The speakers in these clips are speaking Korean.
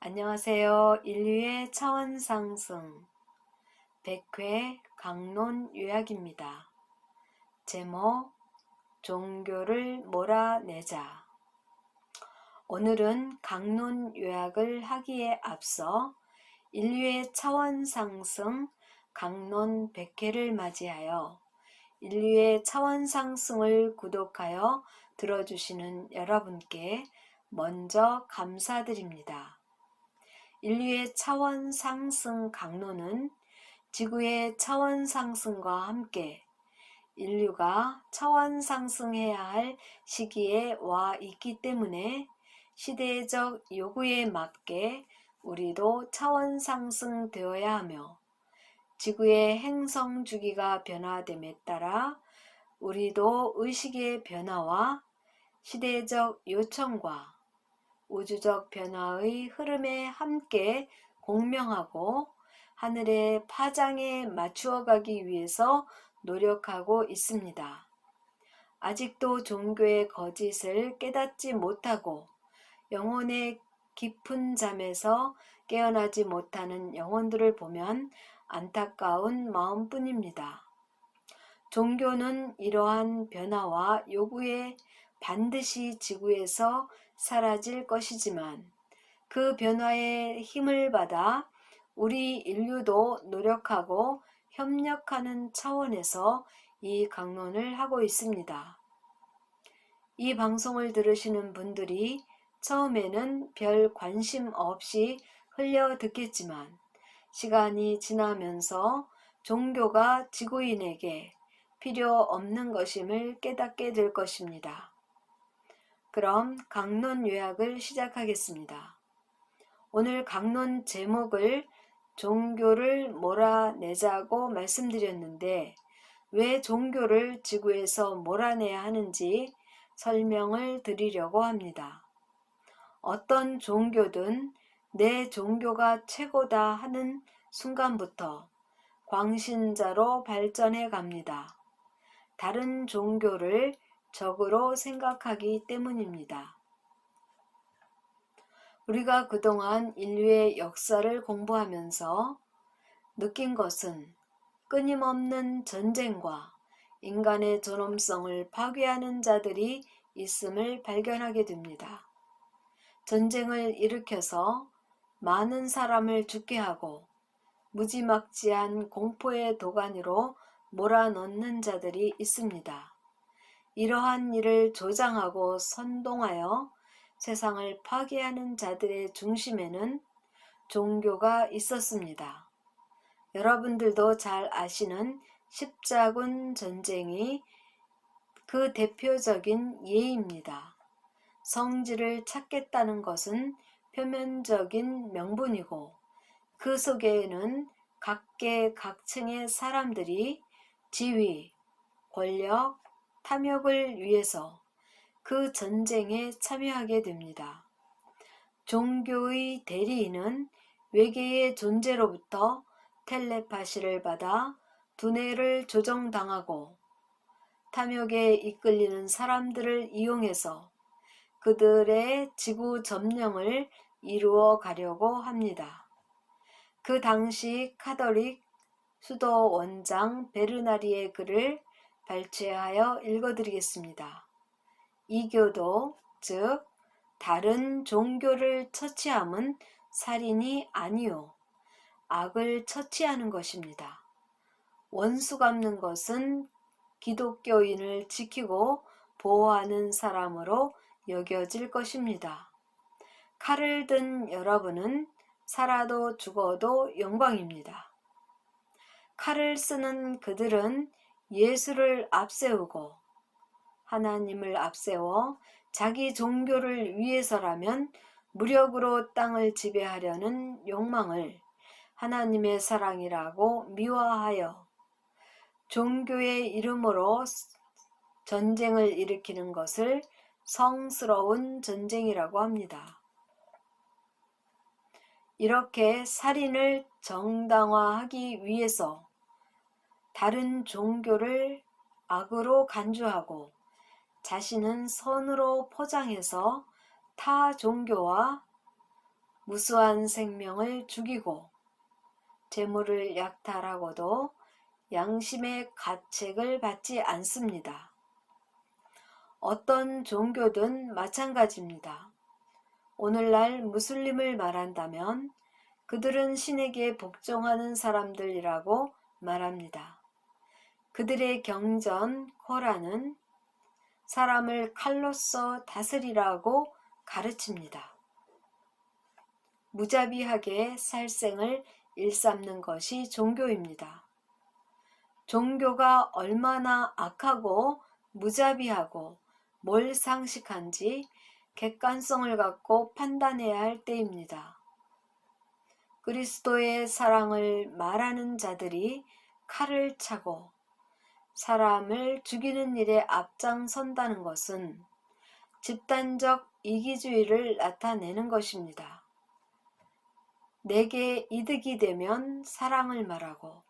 안녕하세요. 인류의 차원 상승 100회 강론 요약입니다. 제목 종교를 몰아내자. 오늘은 강론 요약을 하기에 앞서 인류의 차원 상승 강론 100회를 맞이하여 인류의 차원 상승을 구독하여 들어주시는 여러분께 먼저 감사드립니다. 인류의 차원 상승 강론은 지구의 차원 상승과 함께 인류가 차원 상승해야 할 시기에 와 있기 때문에 시대적 요구에 맞게 우리도 차원 상승되어야 하며, 지구의 행성 주기가 변화됨에 따라 우리도 의식의 변화와 시대적 요청과 우주적 변화의 흐름에 함께 공명하고 하늘의 파장에 맞추어 가기 위해서 노력하고 있습니다. 아직도 종교의 거짓을 깨닫지 못하고 영혼의 깊은 잠에서 깨어나지 못하는 영혼들을 보면 안타까운 마음뿐입니다. 종교는 이러한 변화와 요구에 반드시 지구에서 사라질 것이지만, 그 변화의 힘을 받아 우리 인류도 노력하고 협력하는 차원에서 이 강론을 하고 있습니다. 이 방송을 들으시는 분들이 처음에는 별 관심 없이 흘려 듣겠지만, 시간이 지나면서 종교가 지구인에게 필요 없는 것임을 깨닫게 될 것입니다. 그럼 강론 요약을 시작하겠습니다. 오늘 강론 제목을 종교를 몰아내자고 말씀드렸는데, 왜 종교를 지구에서 몰아내야 하는지 설명을 드리려고 합니다. 어떤 종교든 내 종교가 최고다 하는 순간부터 광신자로 발전해 갑니다. 다른 종교를 적으로 생각하기 때문입니다. 우리가 그동안 인류의 역사를 공부하면서 느낀 것은 끊임없는 전쟁과 인간의 존엄성을 파괴하는 자들이 있음을 발견하게 됩니다. 전쟁을 일으켜서 많은 사람을 죽게 하고 무지막지한 공포의 도가니로 몰아넣는 자들이 있습니다. 이러한 일을 조장하고 선동하여 세상을 파괴하는 자들의 중심에는 종교가 있었습니다. 여러분들도 잘 아시는 십자군 전쟁이 그 대표적인 예입니다. 성지를 찾겠다는 것은 표면적인 명분이고, 그 속에는 각계각층의 사람들이 지위, 권력, 탐욕을 위해서 그 전쟁에 참여하게 됩니다. 종교의 대리인은 외계의 존재로부터 텔레파시를 받아 두뇌를 조정당하고 탐욕에 이끌리는 사람들을 이용해서 그들의 지구 점령을 이루어 가려고 합니다. 그 당시 카톨릭 수도 원장 베르나리의 글을 발췌하여 읽어드리겠습니다. 이교도, 즉 다른 종교를 처치함은 살인이 아니요 악을 처치하는 것입니다. 원수 갚는 것은 기독교인을 지키고 보호하는 사람으로 여겨질 것입니다. 칼을 든 여러분은 살아도 죽어도 영광입니다. 칼을 쓰는 그들은 예수를 앞세우고 하나님을 앞세워 자기 종교를 위해서라면 무력으로 땅을 지배하려는 욕망을 하나님의 사랑이라고 미화하여 종교의 이름으로 전쟁을 일으키는 것을 성스러운 전쟁이라고 합니다. 이렇게 살인을 정당화하기 위해서 다른 종교를 악으로 간주하고 자신은 선으로 포장해서 타 종교와 무수한 생명을 죽이고 재물을 약탈하고도 양심의 가책을 받지 않습니다. 어떤 종교든 마찬가지입니다. 오늘날 무슬림을 말한다면 그들은 신에게 복종하는 사람들이라고 말합니다. 그들의 경전 코란은 사람을 칼로써 다스리라고 가르칩니다. 무자비하게 살생을 일삼는 것이 종교입니다. 종교가 얼마나 악하고 무자비하고 몰상식한지 객관성을 갖고 판단해야 할 때입니다. 그리스도의 사랑을 말하는 자들이 칼을 차고 사람을 죽이는 일에 앞장선다는 것은 집단적 이기주의를 나타내는 것입니다. 내게 이득이 되면 사랑을 말하고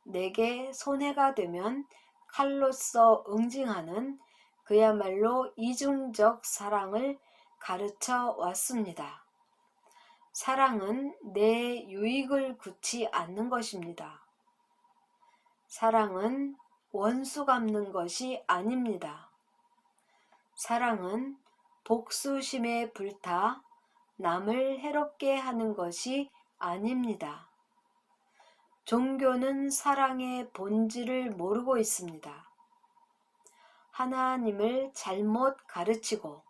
내게 손해가 되면 칼로써 응징하는 그야말로 이중적 사랑을 가르쳐 왔습니다. 사랑은 내 유익을 굳지 않는 것입니다. 사랑은 원수 갚는 것이 아닙니다. 사랑은 복수심에 불타 남을 해롭게 하는 것이 아닙니다. 종교는 사랑의 본질을 모르고 있습니다. 하나님을 잘못 가르치고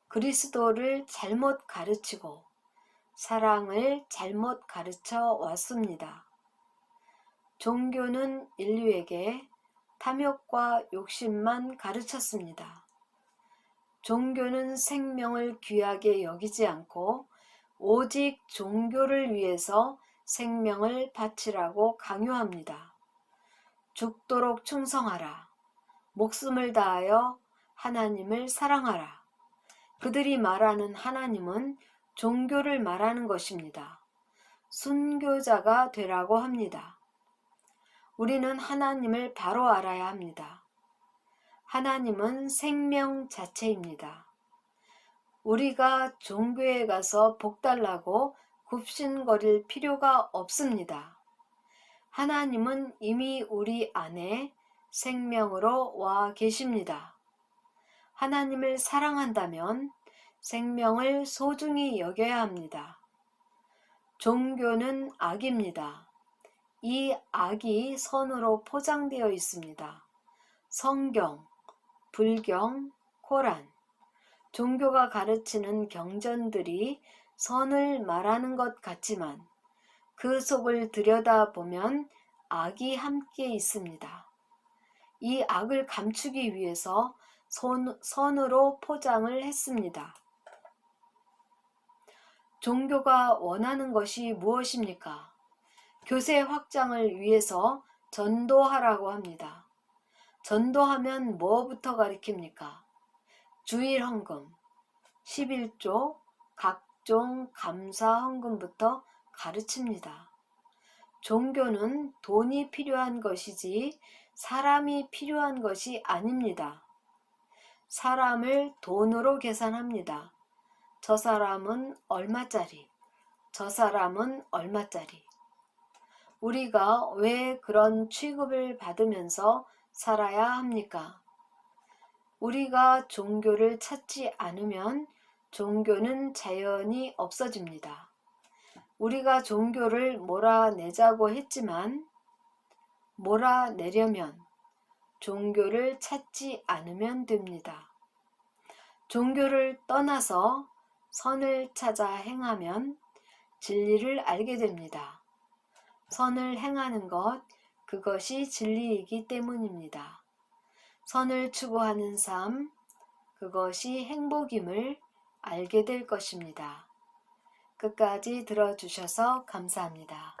그리스도를 잘못 가르치고 사랑을 잘못 가르쳐 왔습니다. 종교는 인류에게 탐욕과 욕심만 가르쳤습니다. 종교는 생명을 귀하게 여기지 않고 오직 종교를 위해서 생명을 바치라고 강요합니다. 죽도록 충성하라. 목숨을 다하여 하나님을 사랑하라. 그들이 말하는 하나님은 종교를 말하는 것입니다. 순교자가 되라고 합니다. 우리는 하나님을 바로 알아야 합니다. 하나님은 생명 자체입니다. 우리가 종교에 가서 복 달라고 굽신거릴 필요가 없습니다. 하나님은 이미 우리 안에 생명으로 와 계십니다. 하나님을 사랑한다면 생명을 소중히 여겨야 합니다. 종교는 악입니다. 이 악이 선으로 포장되어 있습니다. 성경, 불경, 코란, 종교가 가르치는 경전들이 선을 말하는 것 같지만 그 속을 들여다보면 악이 함께 있습니다. 이 악을 감추기 위해서 선으로 포장을 했습니다. 종교가 원하는 것이 무엇입니까? 교세 확장을 위해서 전도하라고 합니다. 전도하면 뭐부터 가르칩니까? 주일 헌금, 11조, 각종 감사 헌금부터 가르칩니다. 종교는 돈이 필요한 것이지 사람이 필요한 것이 아닙니다. 사람을 돈으로 계산합니다. 저 사람은 얼마짜리, 저 사람은 얼마짜리. 우리가 왜 그런 취급을 받으면서 살아야 합니까? 우리가 종교를 찾지 않으면 종교는 자연히 없어집니다. 우리가 종교를 몰아내자고 했지만 몰아내려면 종교를 찾지 않으면 됩니다. 종교를 떠나서 선을 찾아 행하면 진리를 알게 됩니다. 선을 행하는 것, 그것이 진리이기 때문입니다. 선을 추구하는 삶, 그것이 행복임을 알게 될 것입니다. 끝까지 들어주셔서 감사합니다.